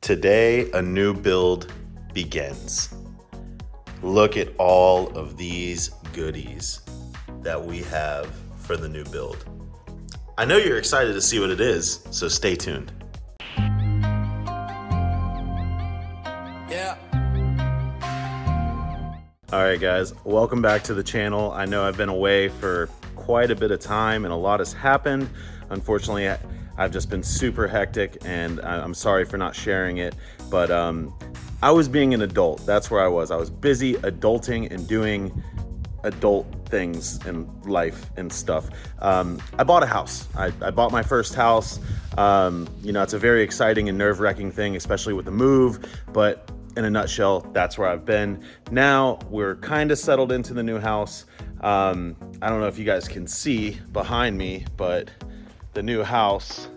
Today, a new build begins. Look at all of these goodies that we have for the new build. I know you're excited to see what it is, so stay tuned. All right, guys, welcome back to the channel. I know I've been away for quite a bit of time and a lot has happened. Unfortunately, I've just been super hectic and I'm sorry for not sharing it, but I was being an adult. That's where I was. I was busy adulting and doing adult things in life and stuff. I bought a house. I bought my first house. You know, it's a very exciting and nerve-wracking thing, especially with the move, but in a nutshell, that's where I've been. Now we're kind of settled into the new house. I don't know if you guys can see behind me, but the new house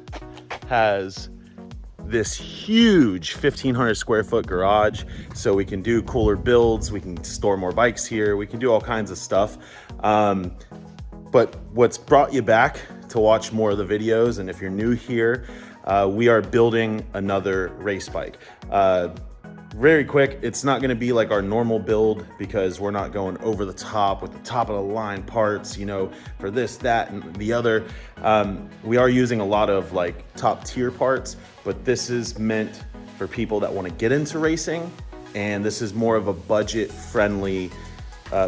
has this huge 1,500 square foot garage, so we can do cooler builds, we can store more bikes here, we can do all kinds of stuff. But what's brought you back to watch more of the videos, and if you're new here, we are building another race bike. Very quick, it's not gonna be like our normal build because we're not going over the top with the top of the line parts, you know, for this, that, and the other. We are using a lot of like top tier parts, but this is meant for people that wanna get into racing, and this is more of a budget friendly,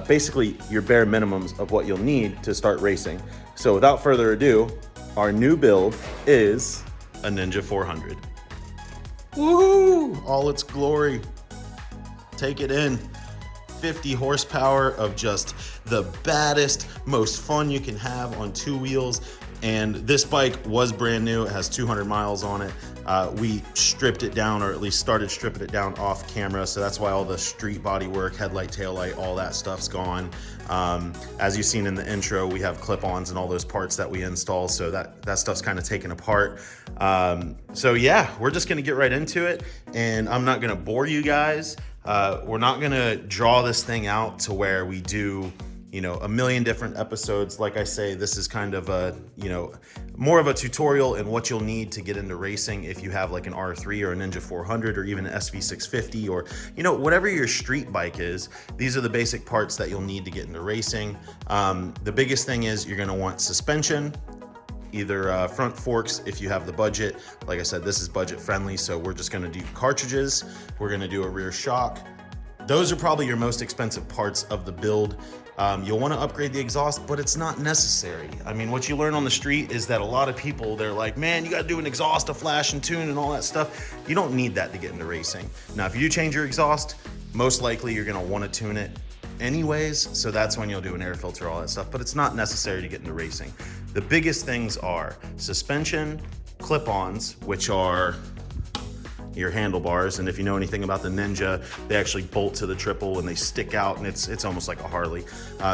basically your bare minimums of what you'll need to start racing. So without further ado, our new build is a Ninja 400. Woohoo! All its glory. Take it in. 50 horsepower of just the baddest, most fun you can have on two wheels. And this bike was brand new. It has 200 miles on it. We stripped it down, or at least started stripping it down off camera. So that's why all the street body work, headlight, taillight, all that stuff's gone. As you've seen in the intro, we have clip-ons and all those parts that we install. So that stuff's kind of taken apart. So yeah, we're just gonna get right into it, and I'm not gonna bore you guys. We're not gonna draw this thing out to where we do, you know, a million different episodes. Like I say, this is kind of a, you know, more of a tutorial in what you'll need to get into racing if you have like an R3 or a Ninja 400 or even an SV650 or, you know, whatever your street bike is. These are the basic parts that you'll need to get into racing. The biggest thing is you're gonna want suspension, either front forks if you have the budget. Like I said, this is budget friendly, so we're just gonna do cartridges. We're gonna do a rear shock. Those are probably your most expensive parts of the build. You'll want to upgrade the exhaust, but it's not necessary. I mean, what you learn on the street is that a lot of people, they're like, man, you got to do an exhaust, a flash and tune and all that stuff. You don't need that to get into racing. Now, if you do change your exhaust, most likely you're going to want to tune it anyways. So that's when you'll do an air filter, all that stuff, but it's not necessary to get into racing. The biggest things are suspension, clip-ons, which are your handlebars, and if you know anything about the Ninja, they actually bolt to the triple and they stick out, and it's almost like a Harley.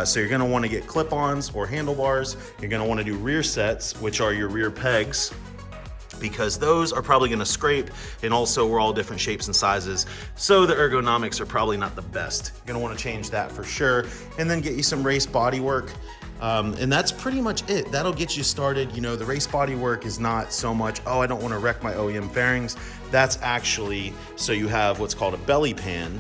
So you're gonna wanna get clip-ons or handlebars. You're gonna wanna do rear sets, which are your rear pegs, because those are probably gonna scrape, and also we're all different shapes and sizes, so the ergonomics are probably not the best. You're gonna wanna change that for sure, and then get you some race body work. And that's pretty much it. That'll get you started. You know, the race body work is not so much, oh, I don't want to wreck my OEM fairings. That's actually, so you have what's called a belly pan.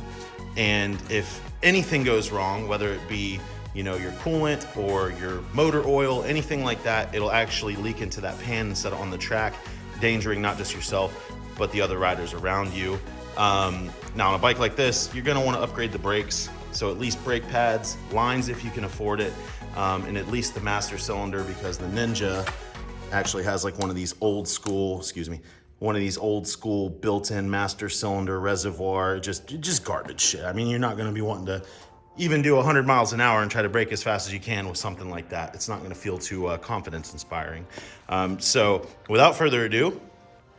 And if anything goes wrong, whether it be, you know, your coolant or your motor oil, anything like that, it'll actually leak into that pan instead of on the track, endangering not just yourself, but the other riders around you. Now on a bike like this, you're gonna wanna upgrade the brakes. So at least brake pads, lines if you can afford it, and at least the master cylinder, because the Ninja actually has like one of these old school, one of these old school built-in master cylinder reservoir, just garbage shit. I mean, you're not gonna be wanting to even do 100 miles an hour and try to brake as fast as you can with something like that. It's not gonna feel too confidence inspiring. So without further ado,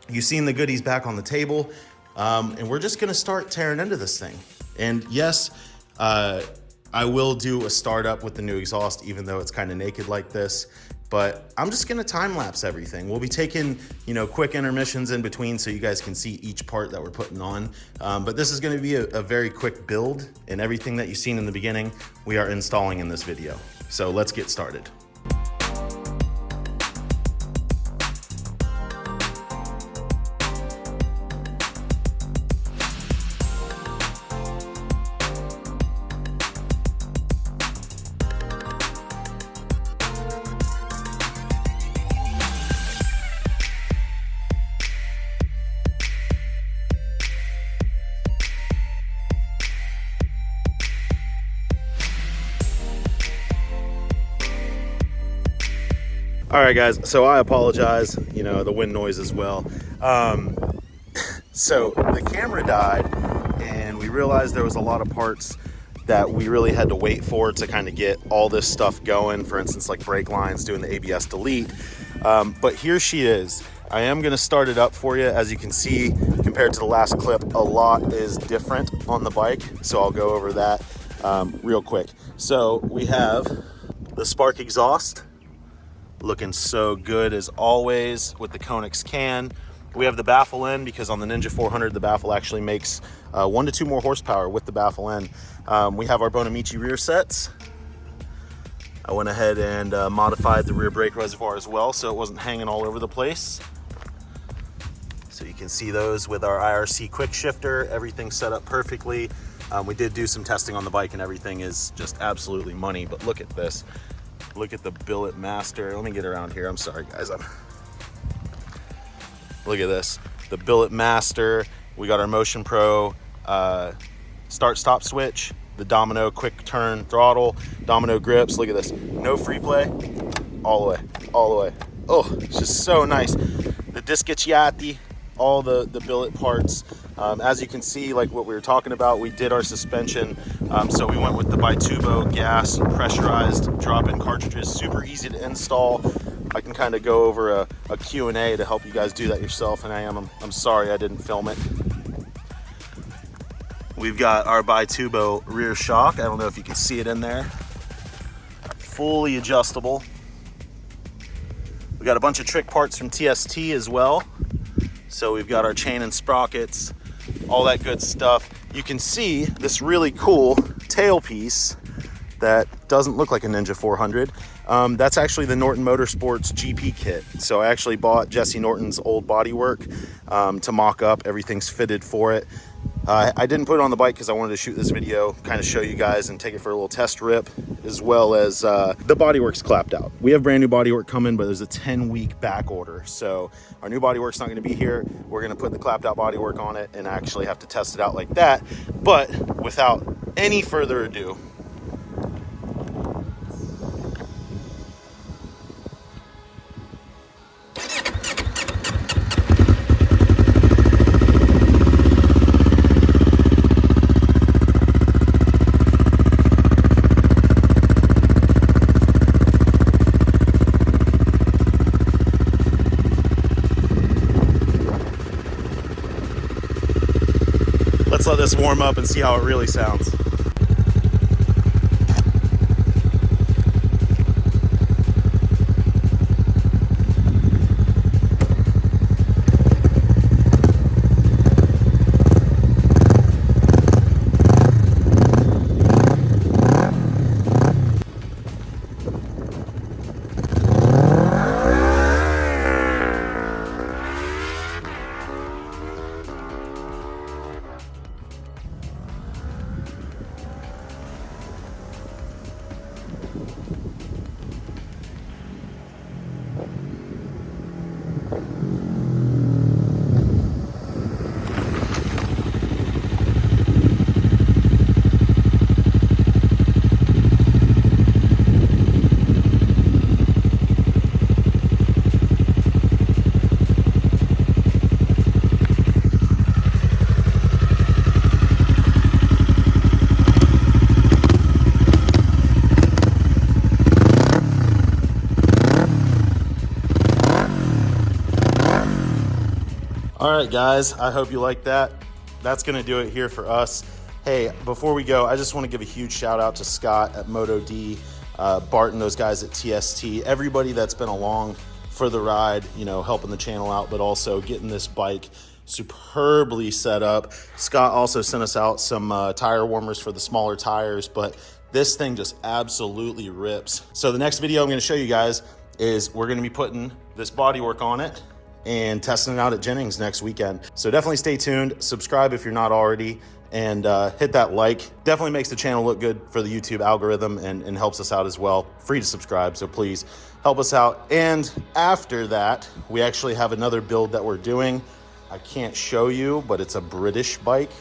you've seen the goodies back on the table, and we're just gonna start tearing into this thing. And yes, I will do a startup with the new exhaust, even though it's kind of naked like this, but I'm just gonna time-lapse everything. We'll be taking, you know, quick intermissions in between so you guys can see each part that we're putting on. But this is gonna be a very quick build, and everything that you've seen in the beginning, we are installing in this video. So let's get started. All right, guys, so I apologize, you know, the wind noise as well. So the camera died and we realized there was a lot of parts that we really had to wait for to kind of get all this stuff going. For instance, like brake lines, doing the ABS delete. But here she is. I am gonna start it up for you. As you can see, compared to the last clip, a lot is different on the bike. So I'll go over that real quick. So we have the Spark exhaust, looking so good as always with the Konix can. We have the baffle in because on the Ninja 400, the baffle actually makes 1 to 2 more horsepower with the baffle in. We have our Bonamici rear sets. I went ahead and modified the rear brake reservoir as well so it wasn't hanging all over the place. So you can see those with our IRC quick shifter, everything set up perfectly. We did do some testing on the bike and everything is just absolutely money, but look at this. Look at the billet master. Let me get around here. I'm sorry, guys. Look at this. The billet master. We got our Motion Pro start-stop switch. The Domino quick turn throttle. Domino grips. Look at this. No free play. All the way. All the way. Oh, it's just so nice. The Discacciati. All the billet parts. As you can see, like what we were talking about, we did our suspension. So we went with the Bitubo gas pressurized drop-in cartridges. Super easy to install. I can kind of go over a Q&A to help you guys do that yourself, and I'm sorry I didn't film it. We've got our Bitubo rear shock. I don't know if you can see it in there. Fully adjustable. We got a bunch of trick parts from TST as well. So we've got our chain and sprockets, all that good stuff. You can see this really cool tailpiece that doesn't look like a Ninja 400. That's actually the Norton Motorsports GP kit. So I actually bought Jesse Norton's old bodywork to mock up. Everything's fitted for it. I didn't put it on the bike because I wanted to shoot this video, kind of show you guys and take it for a little test rip, as well as the bodywork's clapped out. We have brand new bodywork coming, but there's a 10-week back order. So our new bodywork's not going to be here. We're going to put the clapped out bodywork on it and actually have to test it out like that. But without any further ado, let's let this warm up and see how it really sounds. All right, guys, I hope you like that. That's gonna do it here for us. Hey, before we go, I just wanna give a huge shout out to Scott at Moto D, Barton, those guys at TST, everybody that's been along for the ride, you know, helping the channel out, but also getting this bike superbly set up. Scott also sent us out some tire warmers for the smaller tires, but this thing just absolutely rips. So the next video I'm gonna show you guys is we're gonna be putting this bodywork on it and testing it out at Jennings next weekend. So definitely stay tuned, subscribe if you're not already, and hit that like. Definitely makes the channel look good for the YouTube algorithm and helps us out as well. Free to subscribe, so please help us out. And after that, we actually have another build that we're doing. I can't show you, but it's a British bike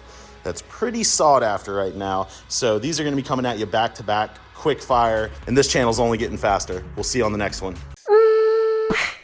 that's pretty sought after right now. So these are gonna be coming at you back to back, quick fire, and this channel's only getting faster. We'll see you on the next one. Woo!